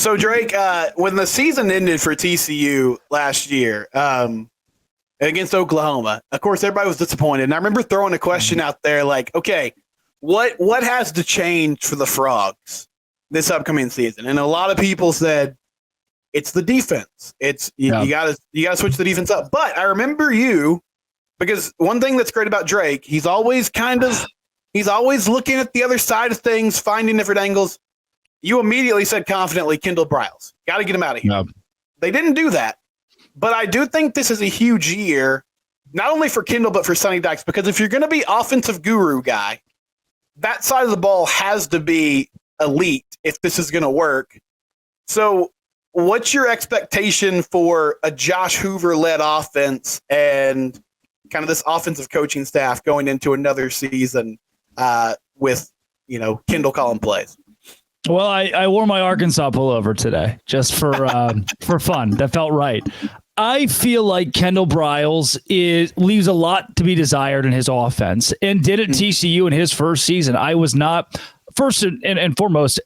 So Drake, when the season ended for TCU last year against Oklahoma, of course everybody was disappointed. And I remember throwing a question out there like, okay, what has to change for the Frogs this upcoming season? And a lot of people said it's the defense. It's you gotta switch the defense up. But I remember you, because one thing that's great about Drake, he's always looking at the other side of things, finding different angles. You immediately said confidently, Kendal Briles. Got to get him out of here. Yep. They didn't do that. But I do think this is a huge year, not only for Kendal, but for Sonny Dykes, because if you're going to be offensive guru guy, that side of the ball has to be elite if this is going to work. So what's your expectation for a Josh Hoover-led offense and kind of this offensive coaching staff going into another season with, Kendal calling plays? Well, I wore my Arkansas pullover today just for fun. That felt right. I feel like Kendal Briles leaves a lot to be desired in his offense and did at TCU in his first season. I was not first and foremost.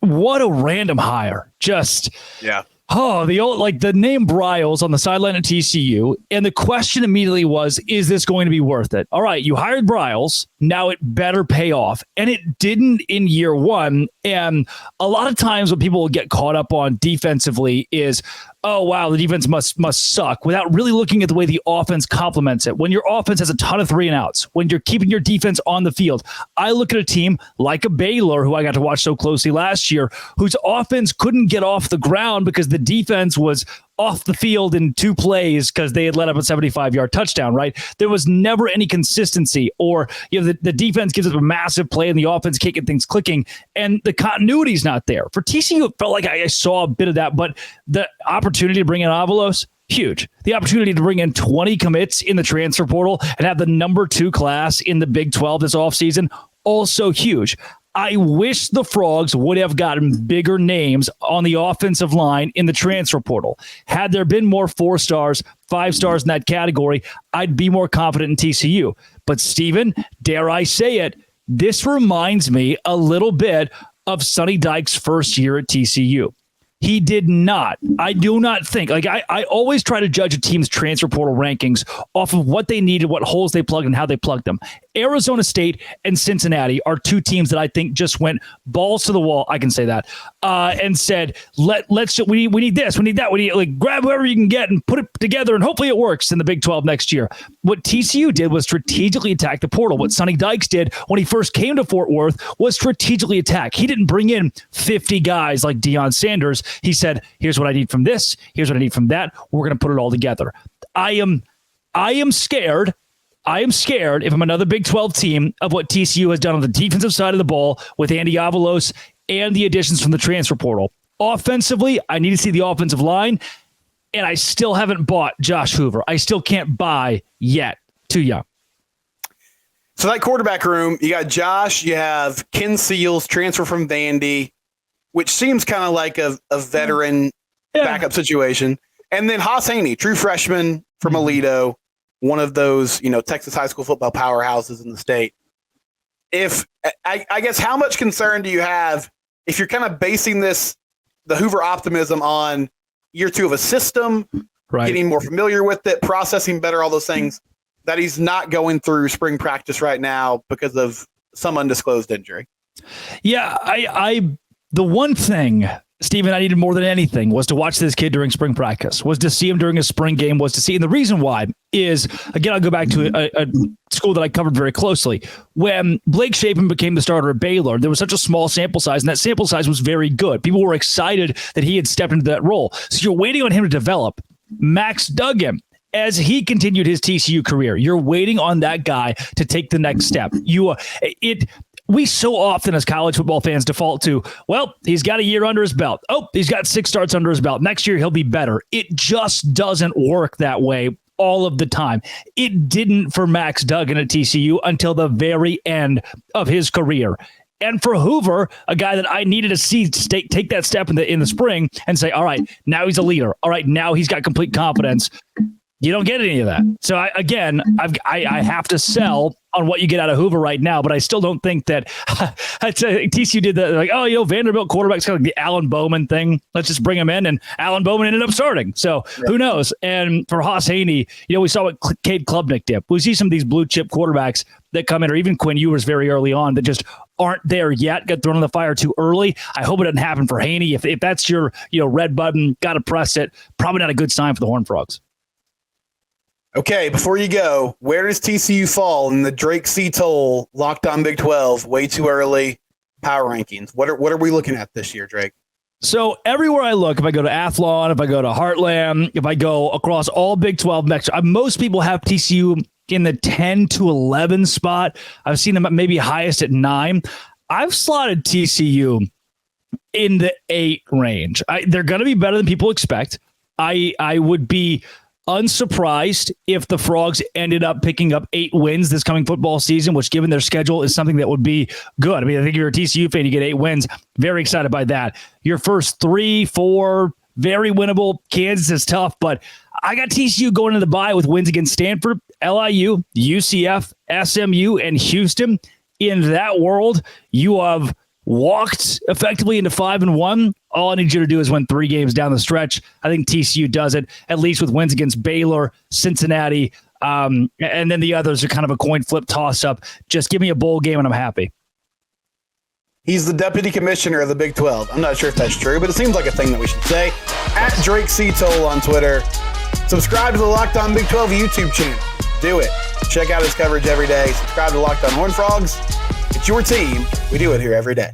What a random hire. Just the name Briles on the sideline at TCU. And the question immediately was, is this going to be worth it? All right, you hired Briles. Now it better pay off. And it didn't in year one. And a lot of times what people will get caught up on defensively is, oh, wow, the defense must suck, without really looking at the way the offense complements it. When your offense has a ton of 3-and-outs, when you're keeping your defense on the field, I look at a team like a Baylor, who I got to watch so closely last year, whose offense couldn't get off the ground because the defense was off the field in 2 plays because they had let up a 75-yard touchdown, right? There was never any consistency, or the defense gives up a massive play and the offense can't get things clicking, and the continuity's not there. For TCU, it felt like I saw a bit of that, but the opportunity to bring in Avalos, huge. The opportunity to bring in 20 commits in the transfer portal and have the number 2 class in the Big 12 this offseason, also huge. I wish the Frogs would have gotten bigger names on the offensive line in the transfer portal. Had there been more 4 stars, 5 stars in that category, I'd be more confident in TCU. But Steven, dare I say it, this reminds me a little bit of Sonny Dykes' first year at TCU. He did not. I do not think. I always try to judge a team's transfer portal rankings off of what they needed, what holes they plugged, and how they plugged them. Arizona State and Cincinnati are 2 teams that I think just went balls to the wall. I can say that, and said, we need this, we need that, we need grab whoever you can get and put it together, and hopefully it works in the Big 12 next year. What TCU did was strategically attack the portal. What Sonny Dykes did when he first came to Fort Worth was strategically attack. He didn't bring in 50 guys like Deion Sanders. He said, here's what I need from this, here's what I need from that. We're going to put it all together. I am scared. If I'm another Big 12 team, of what TCU has done on the defensive side of the ball with Andy Avalos and the additions from the transfer portal. Offensively, I need to see the offensive line, and I still haven't bought Josh Hoover. I still can't buy yet. Too young. So that quarterback room, you got Josh, you have Ken Seals, transfer from Vandy, which seems kind of like a veteran backup situation. And then Haas Haney, true freshman from Aledo, one of those, Texas high school football powerhouses in the state. I guess, how much concern do you have if you're kind of basing the Hoover optimism on year 2 of a system, right, getting more familiar with it, processing better, all those things, that he's not going through spring practice right now because of some undisclosed injury? Yeah, the one thing, Steven, I needed more than anything was to watch this kid during spring practice, was to see him during a spring game, was to see. And the reason why is, again, I'll go back to a school that I covered very closely. When Blake Shapen became the starter at Baylor, there was such a small sample size, and that sample size was very good. People were excited that he had stepped into that role. So you're waiting on him to develop. Max Duggan, as he continued his TCU career, you're waiting on that guy to take the next step. We so often as college football fans default to, well, he's got a year under his belt. Oh, he's got 6 starts under his belt. Next year, he'll be better. It just doesn't work that way all of the time. It didn't for Max Duggan at TCU until the very end of his career. And for Hoover, a guy that I needed to see take that step in the spring and say, all right, now he's a leader. All right, now he's got complete confidence. You don't get any of that. So I have to sell on what you get out of Hoover right now, but I still don't think that TCU did that. Like, Vanderbilt quarterback's kind of like the Alan Bowman thing. Let's just bring him in, and Alan Bowman ended up starting. So who knows? And for Haas Haney, we saw what Cade Klubnik did. We see some of these blue chip quarterbacks that come in, or even Quinn Ewers very early on, that just aren't there yet, got thrown in the fire too early. I hope it doesn't happen for Haney. If that's your red button, got to press it. Probably not a good sign for the Horned Frogs. Okay, before you go, where does TCU fall in the Drake C. Toll Locked On Big 12 way too early power rankings? What are we looking at this year, Drake? So everywhere I look, if I go to Athlon, if I go to Heartland, if I go across all Big 12 metrics, most people have TCU in the 10 to 11 spot. I've seen them maybe highest at 9. I've slotted TCU in the 8 range. They're going to be better than people expect. I would be unsurprised if the Frogs ended up picking up 8 wins this coming football season, which given their schedule is something that would be good. I mean, I think if you're a TCU fan, you get 8 wins. Very excited by that. Your first 3, 4, very winnable. Kansas is tough, but I got TCU going into the bye with wins against Stanford, LIU, UCF, SMU, and Houston. In that world, you have walked effectively into 5-1. All I need you to do is win 3 games down the stretch. I think TCU does it, at least with wins against Baylor, Cincinnati, and then the others are kind of a coin flip toss-up. Just give me a bowl game and I'm happy. He's the deputy commissioner of the Big 12. I'm not sure if that's true, but it seems like a thing that we should say. At Drake C. Toll on Twitter. Subscribe to the Locked On Big 12 YouTube channel. Do it. Check out his coverage every day. Subscribe to Locked On Horned Frogs. It's your team. We do it here every day.